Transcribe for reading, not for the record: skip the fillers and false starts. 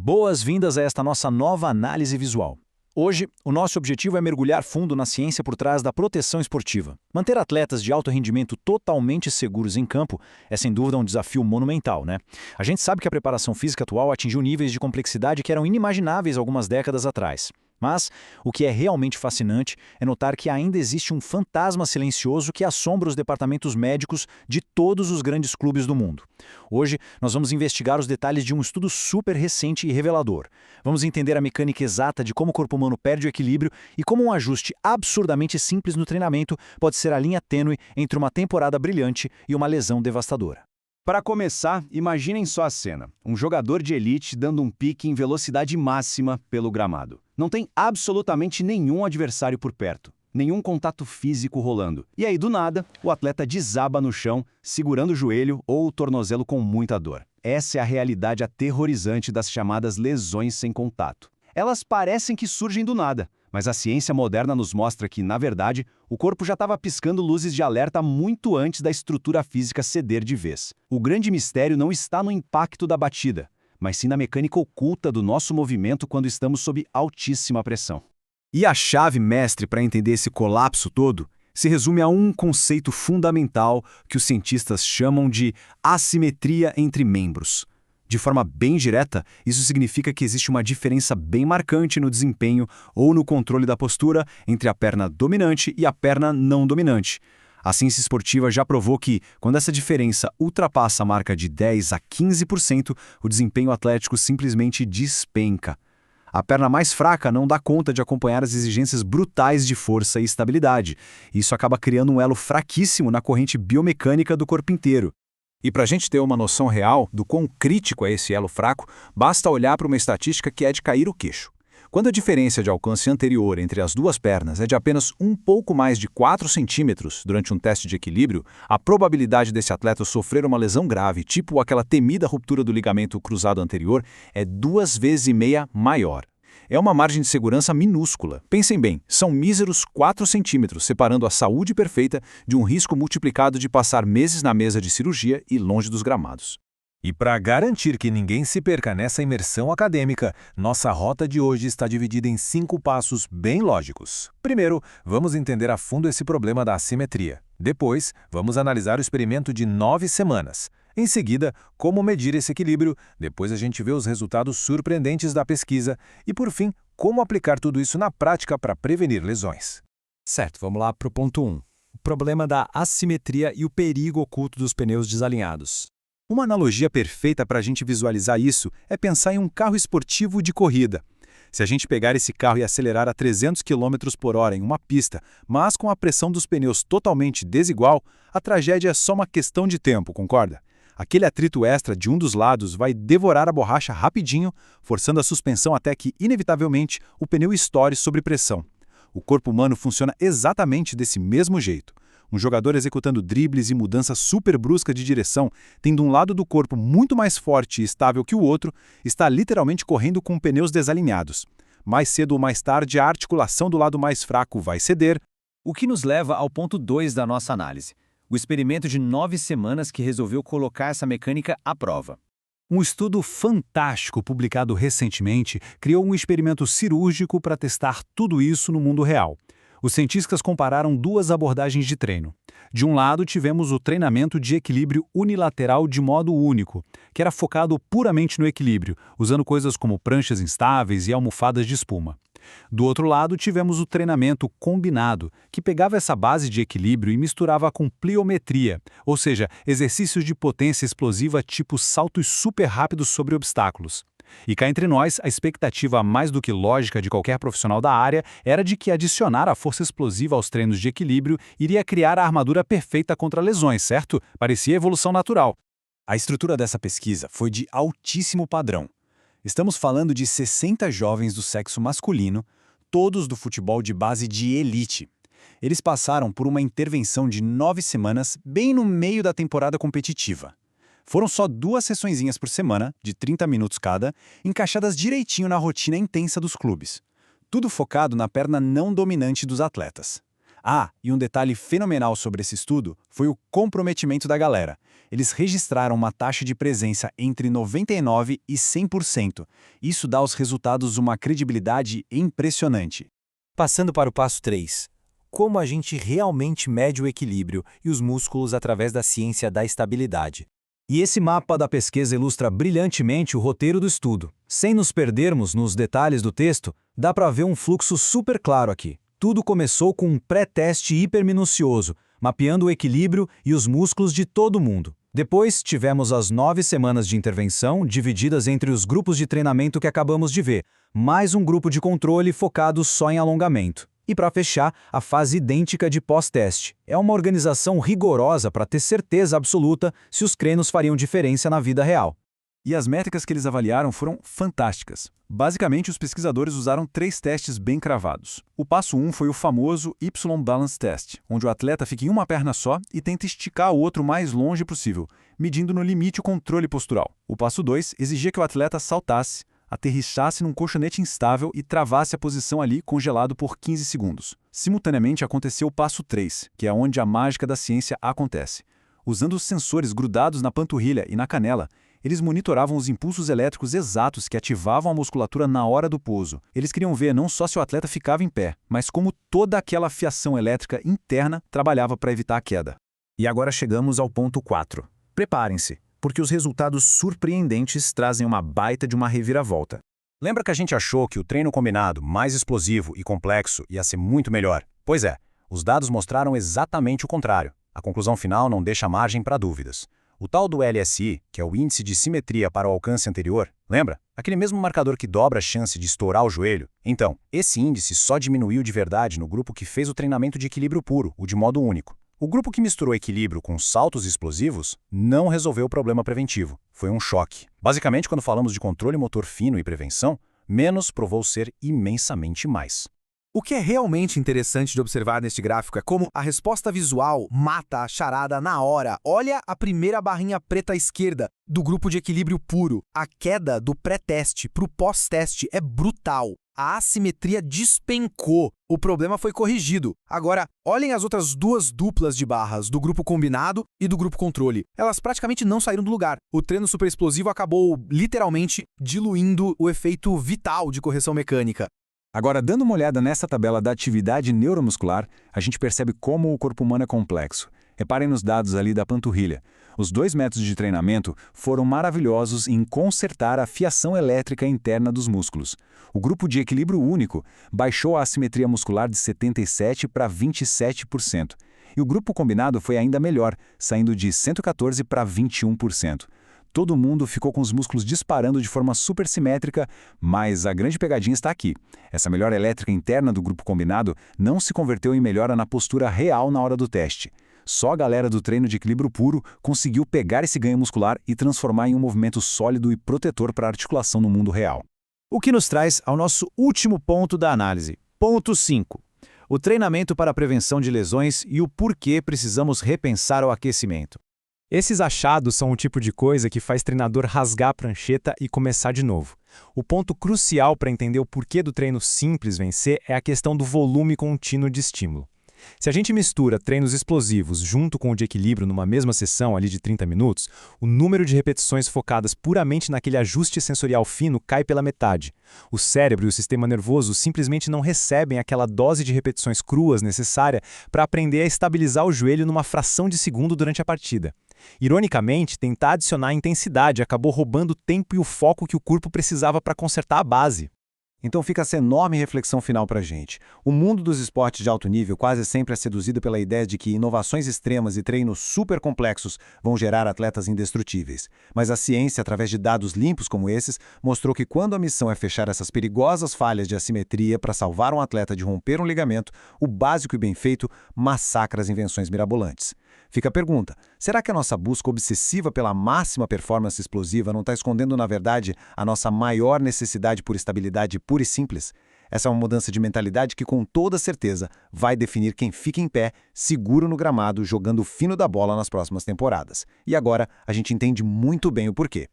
Boas-vindas a esta nossa nova análise visual. Hoje, o nosso objetivo é mergulhar fundo na ciência por trás da proteção esportiva. Manter atletas de alto rendimento totalmente seguros em campo é sem dúvida um desafio monumental, né? A gente sabe que a preparação física atual atingiu níveis de complexidade que eram inimagináveis algumas décadas atrás. Mas o que é realmente fascinante é notar que ainda existe um fantasma silencioso que assombra os departamentos médicos de todos os grandes clubes do mundo. Hoje, nós vamos investigar os detalhes de um estudo super recente e revelador. Vamos entender a mecânica exata de como o corpo humano perde o equilíbrio e como um ajuste absurdamente simples no treinamento pode ser a linha tênue entre uma temporada brilhante e uma lesão devastadora. Para começar, imaginem só a cena. Um jogador de elite dando um pique em velocidade máxima pelo gramado. Não tem absolutamente nenhum adversário por perto, nenhum contato físico rolando. E aí, do nada, o atleta desaba no chão, segurando o joelho ou o tornozelo com muita dor. Essa é a realidade aterrorizante das chamadas lesões sem contato. Elas parecem que surgem do nada, mas a ciência moderna nos mostra que, na verdade, o corpo já estava piscando luzes de alerta muito antes da estrutura física ceder de vez. O grande mistério não está no impacto da batida, mas sim na mecânica oculta do nosso movimento quando estamos sob altíssima pressão. E a chave mestre para entender esse colapso todo se resume a um conceito fundamental que os cientistas chamam de assimetria entre membros. De forma bem direta, isso significa que existe uma diferença bem marcante no desempenho ou no controle da postura entre a perna dominante e a perna não dominante. A ciência esportiva já provou que, quando essa diferença ultrapassa a marca de 10 a 15%, o desempenho atlético simplesmente despenca. A perna mais fraca não dá conta de acompanhar as exigências brutais de força e estabilidade. Isso acaba criando um elo fraquíssimo na corrente biomecânica do corpo inteiro. E para a gente ter uma noção real do quão crítico é esse elo fraco, basta olhar para uma estatística que é de cair o queixo. Quando a diferença de alcance anterior entre as duas pernas é de apenas um pouco mais de 4 centímetros durante um teste de equilíbrio, a probabilidade desse atleta sofrer uma lesão grave, tipo aquela temida ruptura do ligamento cruzado anterior, é 2,5 vezes maior. É uma margem de segurança minúscula. Pensem bem, são míseros 4 centímetros separando a saúde perfeita de um risco multiplicado de passar meses na mesa de cirurgia e longe dos gramados. E para garantir que ninguém se perca nessa imersão acadêmica, nossa rota de hoje está dividida em 5 passos bem lógicos. Primeiro, vamos entender a fundo esse problema da assimetria. Depois, vamos analisar o experimento de 9 semanas. Em seguida, como medir esse equilíbrio, depois a gente vê os resultados surpreendentes da pesquisa e, por fim, como aplicar tudo isso na prática para prevenir lesões. Certo, vamos lá para o ponto 1. O problema da assimetria e o perigo oculto dos pneus desalinhados. Uma analogia perfeita para a gente visualizar isso é pensar em um carro esportivo de corrida. Se a gente pegar esse carro e acelerar a 300 km por hora em uma pista, mas com a pressão dos pneus totalmente desigual, a tragédia é só uma questão de tempo, concorda? Aquele atrito extra de um dos lados vai devorar a borracha rapidinho, forçando a suspensão até que, inevitavelmente, o pneu estoure sob pressão. O corpo humano funciona exatamente desse mesmo jeito. Um jogador executando dribles e mudança super brusca de direção, tendo um lado do corpo muito mais forte e estável que o outro, está literalmente correndo com pneus desalinhados. Mais cedo ou mais tarde, a articulação do lado mais fraco vai ceder. O que nos leva ao ponto 2 da nossa análise. O experimento de 9 semanas que resolveu colocar essa mecânica à prova. Um estudo fantástico publicado recentemente criou um experimento cirúrgico para testar tudo isso no mundo real. Os cientistas compararam 2 abordagens de treino. De um lado, tivemos o treinamento de equilíbrio unilateral de modo único, que era focado puramente no equilíbrio, usando coisas como pranchas instáveis e almofadas de espuma. Do outro lado, tivemos o treinamento combinado, que pegava essa base de equilíbrio e misturava com pliometria, ou seja, exercícios de potência explosiva tipo saltos super rápidos sobre obstáculos. E cá entre nós, a expectativa mais do que lógica de qualquer profissional da área era de que adicionar a força explosiva aos treinos de equilíbrio iria criar a armadura perfeita contra lesões, certo? Parecia evolução natural. A estrutura dessa pesquisa foi de altíssimo padrão. Estamos falando de 60 jovens do sexo masculino, todos do futebol de base de elite. Eles passaram por uma intervenção de 9 semanas, bem no meio da temporada competitiva. Foram só 2 sessõezinhas por semana, de 30 minutos cada, encaixadas direitinho na rotina intensa dos clubes. Tudo focado na perna não dominante dos atletas. E um detalhe fenomenal sobre esse estudo foi o comprometimento da galera. Eles registraram uma taxa de presença entre 99% e 100%. Isso dá aos resultados uma credibilidade impressionante. Passando para o passo 3. Como a gente realmente mede o equilíbrio e os músculos através da ciência da estabilidade. E esse mapa da pesquisa ilustra brilhantemente o roteiro do estudo. Sem nos perdermos nos detalhes do texto, dá para ver um fluxo super claro aqui. Tudo começou com um pré-teste hiperminucioso, mapeando o equilíbrio e os músculos de todo mundo. Depois, tivemos as 9 semanas de intervenção, divididas entre os grupos de treinamento que acabamos de ver, mais um grupo de controle focado só em alongamento. E para fechar, a fase idêntica de pós-teste. É uma organização rigorosa para ter certeza absoluta se os treinos fariam diferença na vida real. E as métricas que eles avaliaram foram fantásticas. Basicamente, os pesquisadores usaram 3 testes bem cravados. O passo 1 foi o famoso Y-Balance Test, onde o atleta fica em uma perna só e tenta esticar o outro o mais longe possível, medindo no limite o controle postural. O passo 2 exigia que o atleta saltasse, aterrissasse num colchonete instável e travasse a posição ali congelado por 15 segundos. Simultaneamente aconteceu o passo 3, que é onde a mágica da ciência acontece. Usando os sensores grudados na panturrilha e na canela, eles monitoravam os impulsos elétricos exatos que ativavam a musculatura na hora do pouso. Eles queriam ver não só se o atleta ficava em pé, mas como toda aquela fiação elétrica interna trabalhava para evitar a queda. E agora chegamos ao ponto 4. Preparem-se, porque os resultados surpreendentes trazem uma baita de uma reviravolta. Lembra que a gente achou que o treino combinado, mais explosivo e complexo, ia ser muito melhor? Pois é, os dados mostraram exatamente o contrário. A conclusão final não deixa margem para dúvidas. O tal do LSI, que é o índice de simetria para o alcance anterior, lembra? Aquele mesmo marcador que dobra a chance de estourar o joelho? Então, esse índice só diminuiu de verdade no grupo que fez o treinamento de equilíbrio puro, o de modo único. O grupo que misturou equilíbrio com saltos explosivos não resolveu o problema preventivo. Foi um choque. Basicamente, quando falamos de controle motor fino e prevenção, menos provou ser imensamente mais. O que é realmente interessante de observar neste gráfico é como a resposta visual mata a charada na hora. Olha a primeira barrinha preta à esquerda do grupo de equilíbrio puro. A queda do pré-teste para o pós-teste é brutal. A assimetria despencou. O problema foi corrigido. Agora, olhem as outras 2 duplas de barras, do grupo combinado e do grupo controle. Elas praticamente não saíram do lugar. O treino super explosivo acabou, literalmente, diluindo o efeito vital de correção mecânica. Agora, dando uma olhada nessa tabela da atividade neuromuscular, a gente percebe como o corpo humano é complexo. Reparem nos dados ali da panturrilha. Os 2 métodos de treinamento foram maravilhosos em consertar a fiação elétrica interna dos músculos. O grupo de equilíbrio único baixou a assimetria muscular de 77% para 27%. E o grupo combinado foi ainda melhor, saindo de 114% para 21%. Todo mundo ficou com os músculos disparando de forma supersimétrica, mas a grande pegadinha está aqui. Essa melhora elétrica interna do grupo combinado não se converteu em melhora na postura real na hora do teste. Só a galera do treino de equilíbrio puro conseguiu pegar esse ganho muscular e transformar em um movimento sólido e protetor para a articulação no mundo real. O que nos traz ao nosso último ponto da análise. Ponto 5. O treinamento para a prevenção de lesões e o porquê precisamos repensar o aquecimento. Esses achados são o tipo de coisa que faz treinador rasgar a prancheta e começar de novo. O ponto crucial para entender o porquê do treino simples vencer é a questão do volume contínuo de estímulo. Se a gente mistura treinos explosivos junto com o de equilíbrio numa mesma sessão ali de 30 minutos, o número de repetições focadas puramente naquele ajuste sensorial fino cai pela metade. O cérebro e o sistema nervoso simplesmente não recebem aquela dose de repetições cruas necessária para aprender a estabilizar o joelho numa fração de segundo durante a partida. Ironicamente, tentar adicionar intensidade acabou roubando o tempo e o foco que o corpo precisava para consertar a base. Então fica essa enorme reflexão final para a gente. O mundo dos esportes de alto nível quase sempre é seduzido pela ideia de que inovações extremas e treinos super complexos vão gerar atletas indestrutíveis. Mas a ciência, através de dados limpos como esses, mostrou que quando a missão é fechar essas perigosas falhas de assimetria para salvar um atleta de romper um ligamento, o básico e bem feito massacra as invenções mirabolantes. Fica a pergunta, será que a nossa busca obsessiva pela máxima performance explosiva não está escondendo, na verdade, a nossa maior necessidade por estabilidade pura e simples? Essa é uma mudança de mentalidade que, com toda certeza, vai definir quem fica em pé, seguro no gramado, jogando o fino da bola nas próximas temporadas. E agora, a gente entende muito bem o porquê.